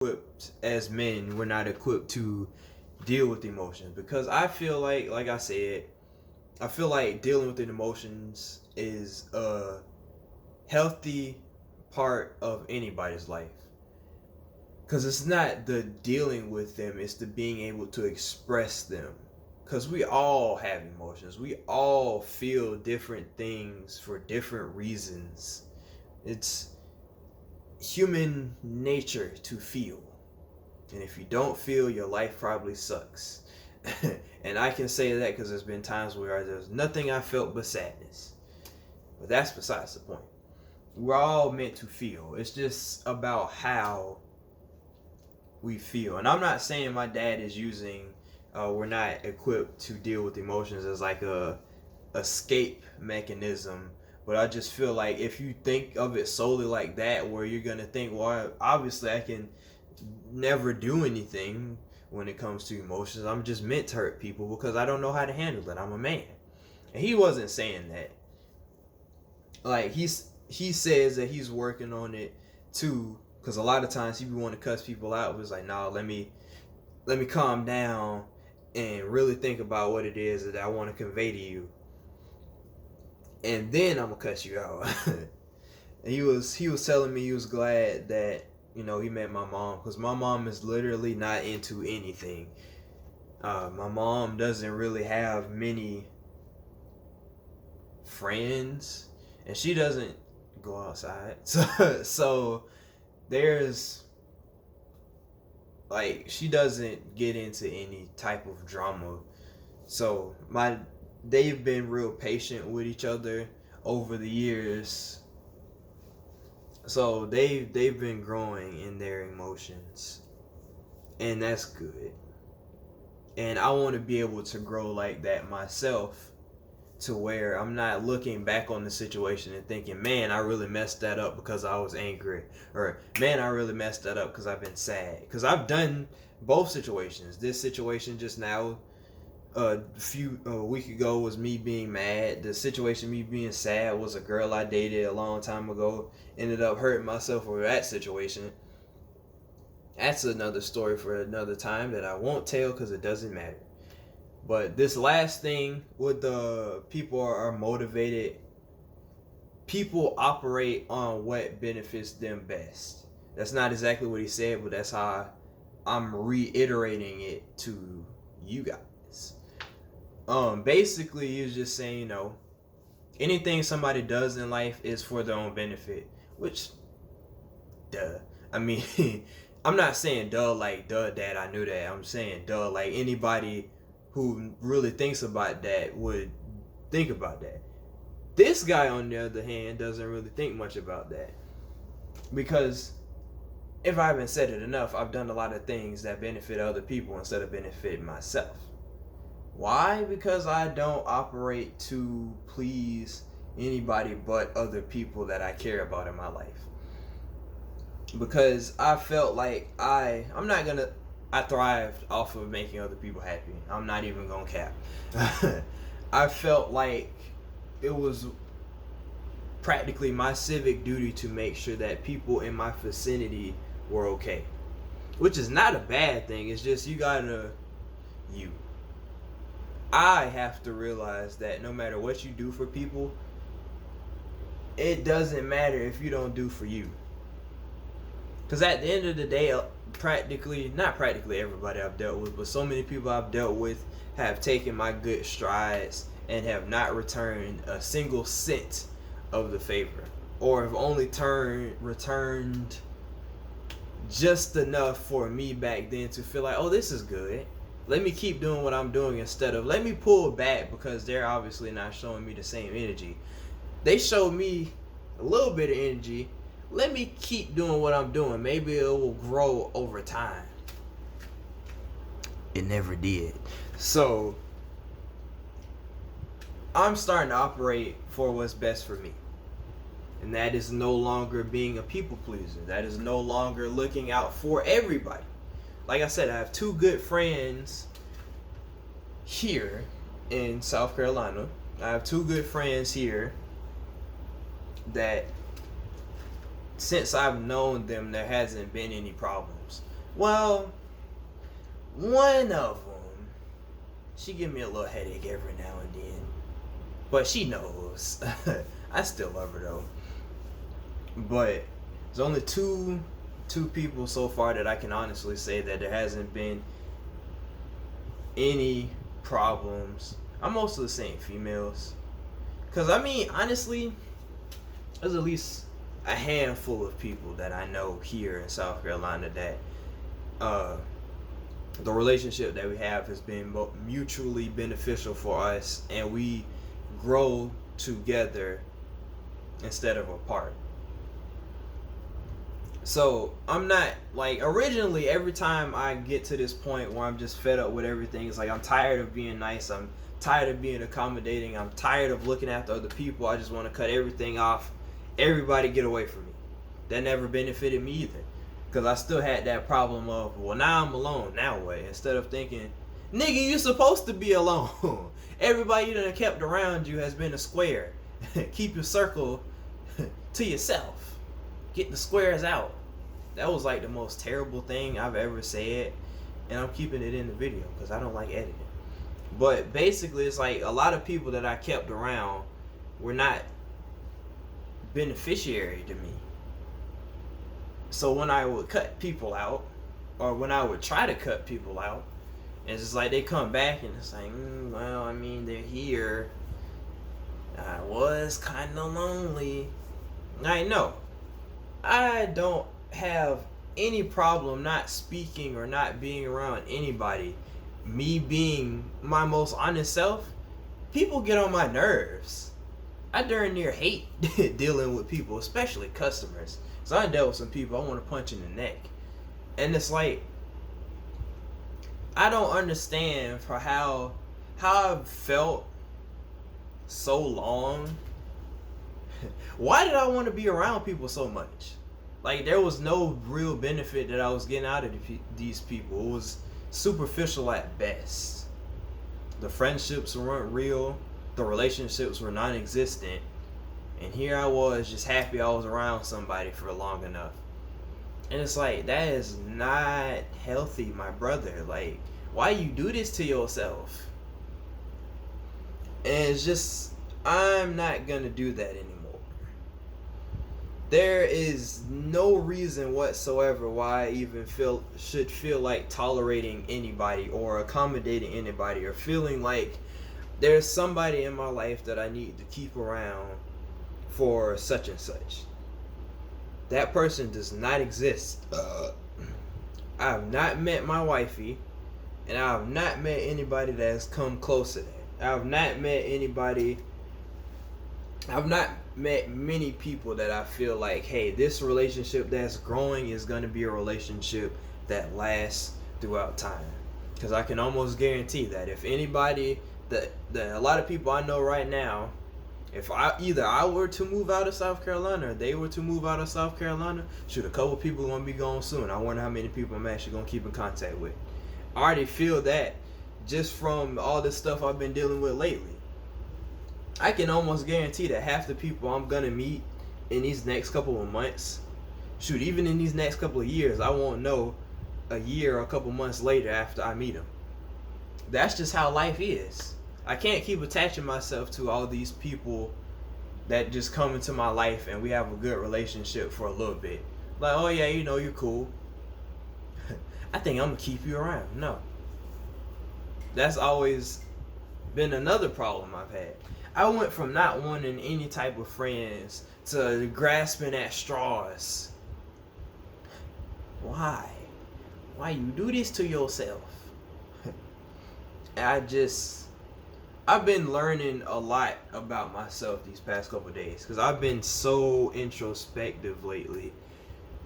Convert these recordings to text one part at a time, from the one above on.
equipped as men, we're not equipped to deal with emotions, because I feel like I said, I feel like dealing with the emotions is a healthy part of anybody's life, because it's not the dealing with them, it's the being able to express them, because we all have emotions, we all feel different things for different reasons. It's human nature to feel. And if you don't feel, your life probably sucks. And I can say that because there's been times where there's nothing I felt but sadness. But that's besides the point. We're all meant to feel. It's just about how we feel. And I'm not saying my dad is using we're not equipped to deal with emotions as like a escape mechanism, but I just feel like if you think of it solely like that, where you're gonna think, well, obviously I can never do anything when it comes to emotions. I'm just meant to hurt people because I don't know how to handle it. I'm a man. And he wasn't saying that. Like he says that he's working on it too, because a lot of times he be want to cuss people out. But it's like, nah, let me calm down and really think about what it is that I want to convey to you, and then I'm gonna cuss you out. And he was telling me he was glad that he met my mom, because my mom is literally not into anything. My mom doesn't really have many friends, and she doesn't go outside. So there's like, she doesn't get into any type of drama. So they've been real patient with each other over the years. So they've been growing in their emotions, and that's good. And I want to be able to grow like that myself, to where I'm not looking back on the situation and thinking, man, I really messed that up because I was angry, or man, I really messed that up because I've been sad. Because I've done both situations. This situation just now, a week ago, was me being mad. The situation, me being sad, was a girl I dated a long time ago. Ended up hurting myself over that situation. That's another story for another time that I won't tell because it doesn't matter. But this last thing with the people are motivated, people operate on what benefits them best. That's not exactly what he said, but that's how I'm reiterating it to you guys. Basically, he was just saying, anything somebody does in life is for their own benefit, which, duh. I mean, I'm not saying duh like duh, dad, I knew that. I'm saying duh like anybody who really thinks about that would think about that. This guy, on the other hand, doesn't really think much about that, because if I haven't said it enough, I've done a lot of things that benefit other people instead of benefiting myself. Why? Because I don't operate to please anybody but other people that I care about in my life. Because I felt like I'm not gonna I thrived off of making other people happy. I'm not even gonna cap. I felt like it was practically my civic duty to make sure that people in my vicinity were okay. Which is not a bad thing. It's just you. I have to realize that no matter what you do for people, it doesn't matter if you don't do for you. Because at the end of the day, not practically everybody I've dealt with, but so many people I've dealt with have taken my good strides and have not returned a single cent of the favor, or have only returned just enough for me back then to feel like, oh, this is good. Let me keep doing what I'm doing, instead of let me pull back because they're obviously not showing me the same energy. They showed me a little bit of energy. Let me keep doing what I'm doing. Maybe it will grow over time. It never did. So I'm starting to operate for what's best for me. And that is no longer being a people pleaser. That is no longer looking out for everybody. Like I said, I have two good friends here in South Carolina. I have two good friends here that, since I've known them, there hasn't been any problems. Well, one of them, she give me a little headache every now and then, but she knows. I still love her though. But there's only two people so far that I can honestly say that there hasn't been any problems. I'm mostly saying females, cause I mean honestly, there's at least a handful of people that I know here in South Carolina that uh, the relationship that we have has been mutually beneficial for us, and we grow together instead of apart. So I'm not like, originally every time I get to this point where I'm just fed up with everything, it's like I'm tired of being nice, I'm tired of being accommodating, I'm tired of looking after other people, I just want to cut everything off, everybody get away from me. That never benefited me either, because I still had that problem of, well, now I'm alone, now what? Instead of thinking, nigga, you supposed to be alone. Everybody you done kept around you has been a square. Keep your circle to yourself. Get the squares out. That was like the most terrible thing I've ever said, and I'm keeping it in the video because I don't like editing. But basically, it's like a lot of people that I kept around were not beneficiary to me. So when I would cut people out, or when I would try to cut people out, it's just like they come back and it's like, well, I mean, they're here. I was kind of lonely. I know. I don't have any problem not speaking or not being around anybody. Me being my most honest self, people get on my nerves. I darn near hate dealing with people, especially customers. So I dealt with some people I want to punch in the neck. And it's like, I don't understand for how I've felt so long. Why did I want to be around people so much? Like, there was no real benefit that I was getting out of these people. It was superficial at best. The friendships weren't real. The relationships were non-existent. And here I was just happy I was around somebody for long enough. And it's like, that is not healthy, my brother. Like, why you do this to yourself? And it's just, I'm not gonna do that anymore. There is no reason whatsoever why I even should feel like tolerating anybody or accommodating anybody or feeling like there's somebody in my life that I need to keep around for such and such. That person does not exist. I have not met my wifey, and I have not met anybody that has come close to that. I have not met anybody. I've not met many people that I feel like, hey, this relationship that's growing is going to be a relationship that lasts throughout time. Because I can almost guarantee that if anybody, that a lot of people I know right now, if I were to move out of South Carolina or they were to move out of South Carolina, shoot, a couple people are going to be gone soon. I wonder how many people I'm actually going to keep in contact with. I already feel that just from all this stuff I've been dealing with lately. I can almost guarantee that half the people I'm gonna meet in these next couple of months, shoot, even in these next couple of years, I won't know a year or a couple months later after I meet them. That's just how life is. I can't keep attaching myself to all these people that just come into my life and we have a good relationship for a little bit. Like, oh yeah, you know, you're cool. I think I'm gonna keep you around. No. That's always been another problem I've had. I went from not wanting any type of friends to grasping at straws. Why? Why you do this to yourself? I've been learning a lot about myself these past couple of days because I've been so introspective lately.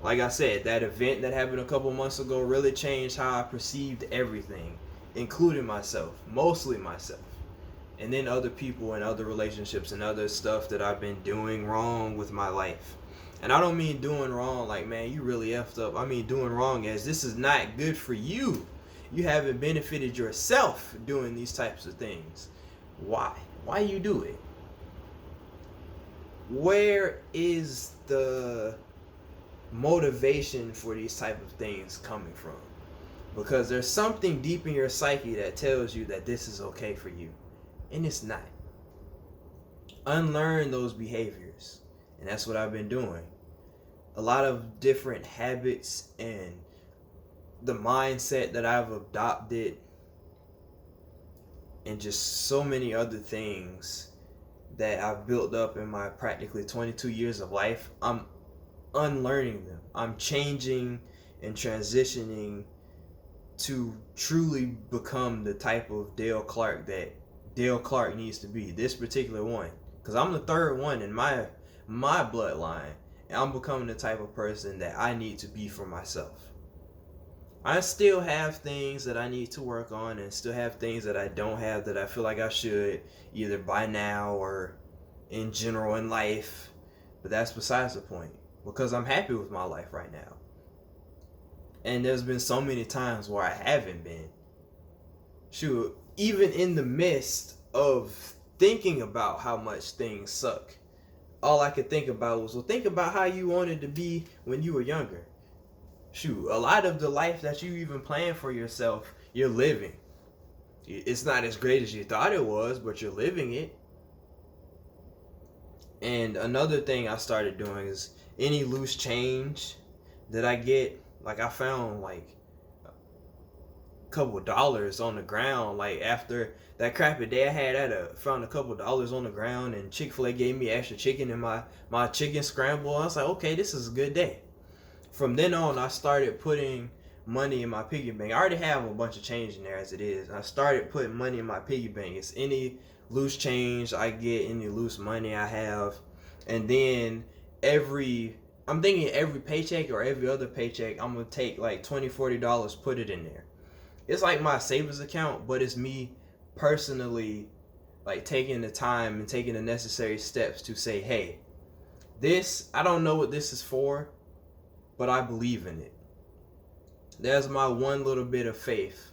Like I said, that event that happened a couple months ago really changed how I perceived everything, including myself, mostly myself. And then other people and other relationships and other stuff that I've been doing wrong with my life. And I don't mean doing wrong like, man, you really effed up. I mean doing wrong as this is not good for you. You haven't benefited yourself doing these types of things. Why? Why you do it? Where is the motivation for these type of things coming from, because there's something deep in your psyche that tells you that this is okay for you, and it's not. Unlearn those behaviors, and that's what I've been doing. A lot of different habits and the mindset that I've adopted, and just so many other things that I've built up in my practically 22 years of life, I'm unlearning them. I'm changing and transitioning to truly become the type of Dale Clark that Dale Clark needs to be. This particular one, because I'm the third one in my bloodline, and I'm becoming the type of person that I need to be for myself. I still have things that I need to work on, and still have things that I don't have that I feel like I should, either by now or in general in life. But that's besides the point, because I'm happy with my life right now. And there's been so many times where I haven't been. Shoot, even in the midst of thinking about how much things suck, all I could think about was, well, think about how you wanted to be when you were younger. Shoot, a lot of the life that you even planned for yourself, you're living. It's not as great as you thought it was, but you're living it. And another thing I started doing is any loose change that I get, like I found like a couple dollars on the ground, like after that crappy day I had, found a couple dollars on the ground, and Chick-fil-A gave me extra chicken in my chicken scramble. I was like, okay, this is a good day. From then on, I started putting money in my piggy bank. I already have a bunch of change in there as it is. I started putting money in my piggy bank. It's any loose change I get, any loose money I have, and then I'm thinking every paycheck or every other paycheck, I'm gonna take like $20-$40, put it in there. It's like my savings account, but it's me personally, like, taking the time and taking the necessary steps to say, hey, this, I don't know what this is for, but I believe in it. There's my one little bit of faith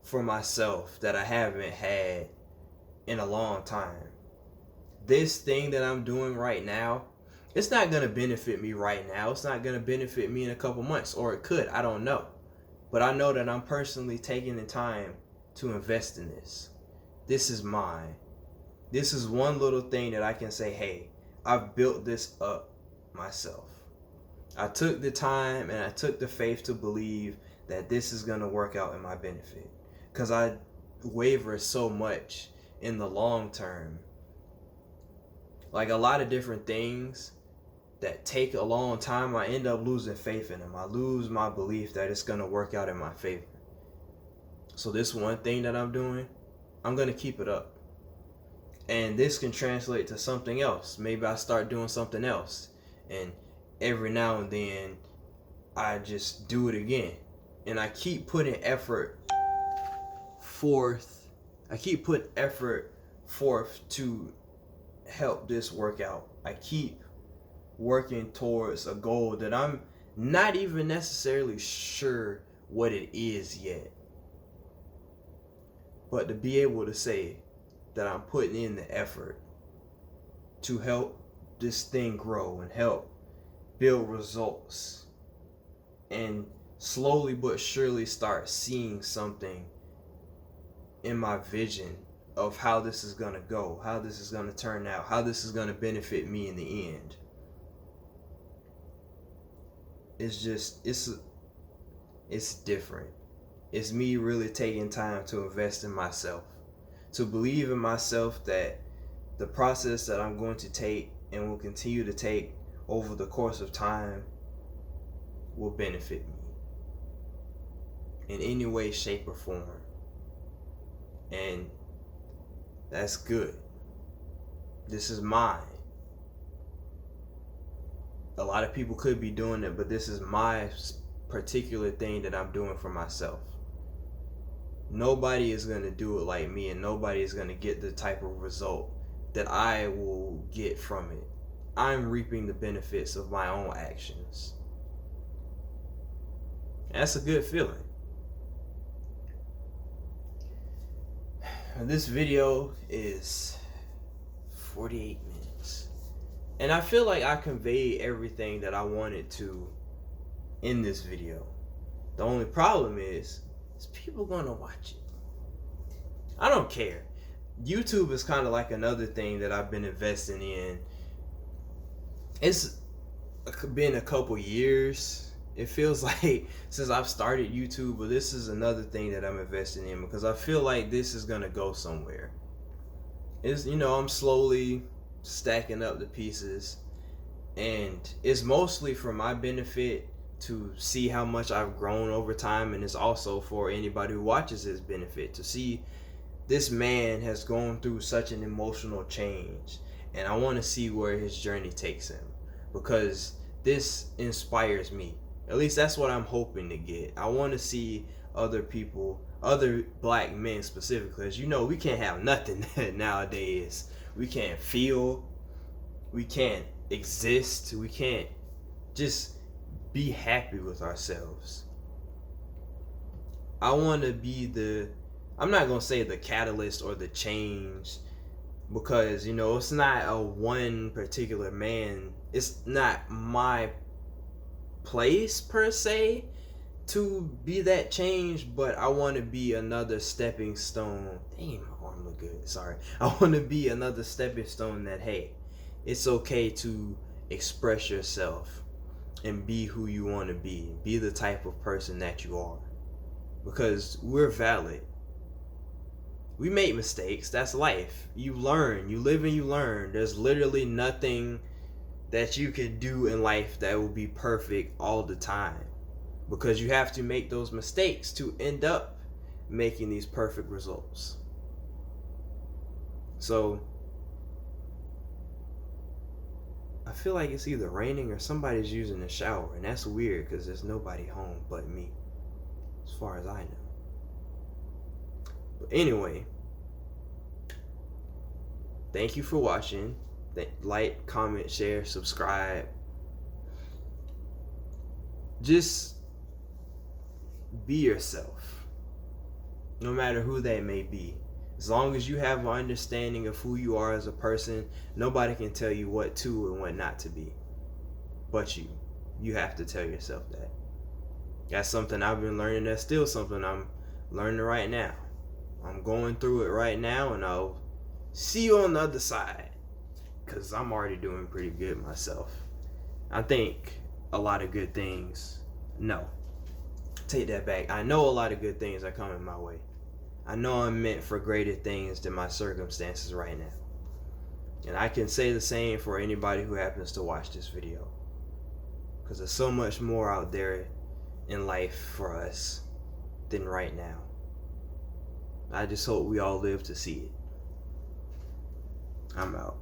for myself that I haven't had in a long time. This thing that I'm doing right now, it's not going to benefit me right now. It's not going to benefit me in a couple months, or it could. I don't know. But I know that I'm personally taking the time to invest in this. This is mine. This is one little thing that I can say, hey, I've built this up myself. I took the time and I took the faith to believe that this is going to work out in my benefit. Because I waver so much in the long term. Like a lot of different things that take a long time, I end up losing faith in them. I lose my belief that it's going to work out in my favor. So this one thing that I'm doing, I'm going to keep it up. And this can translate to something else. Maybe I start doing something else. And every now and then, I just do it again. And I keep putting effort forth. I keep putting effort forth to help this work out. I keep working towards a goal that I'm not even necessarily sure what it is yet. But to be able to say that I'm putting in the effort to help this thing grow and help build results, and slowly but surely start seeing something in my vision of how this is going to go, how this is going to turn out, how this is going to benefit me in the end. It's just, it's different. It's me really taking time to invest in myself, to believe in myself that the process that I'm going to take and will continue to take over the course of time will benefit me in any way, shape, or form. And that's good. This is mine. A lot of people could be doing it, but this is my particular thing that I'm doing for myself. Nobody is going to do it like me, and nobody is going to get the type of result that I will get from it. I'm reaping the benefits of my own actions. That's a good feeling. This video is 48 minutes. And I feel like I conveyed everything that I wanted to in this video. The only problem is people gonna watch it. I don't care. YouTube is kind of like another thing that I've been investing in. It's been a couple years. It feels like since I've started YouTube, but this is another thing that I'm investing in because I feel like this is gonna go somewhere. I'm slowly stacking up the pieces, and it's mostly for my benefit to see how much I've grown over time, and it's also for anybody who watches his benefit to see this man has gone through such an emotional change, and I want to see where his journey takes him because this inspires me. At least that's what I'm hoping to get. I want to see other people, other black men specifically, as we can't have nothing nowadays. We can't feel, we can't exist, we can't just be happy with ourselves. I want to be I'm not going to say the catalyst or the change because, it's not a one particular man. It's not my place per se to be that change, but I want to be another stepping stone. Damn, my arm look good. Sorry. I want to be another stepping stone that, hey, it's okay to express yourself and be who you want to be. Be the type of person that you are. Because we're valid. We make mistakes. That's life. You learn. You live and you learn. There's literally nothing that you can do in life that will be perfect all the time. Because you have to make those mistakes to end up making these perfect results. So, I feel like it's either raining or somebody's using the shower. And that's weird because there's nobody home but me. As far as I know. But anyway, thank you for watching. Like, comment, share, subscribe. Just be yourself. No matter who that may be. As long as you have an understanding of who you are as a person, nobody can tell you what to and what not to be. But you. You have to tell yourself that. That's something I've been learning. That's still something I'm learning right now. I'm going through it right now, and I'll see you on the other side. Because I'm already doing pretty good myself. I think a lot of good things. No. Take that back. I know a lot of good things are coming my way. I know I'm meant for greater things than my circumstances right now. And I can say the same for anybody who happens to watch this video. Because there's so much more out there in life for us than right now. I just hope we all live to see it. I'm out.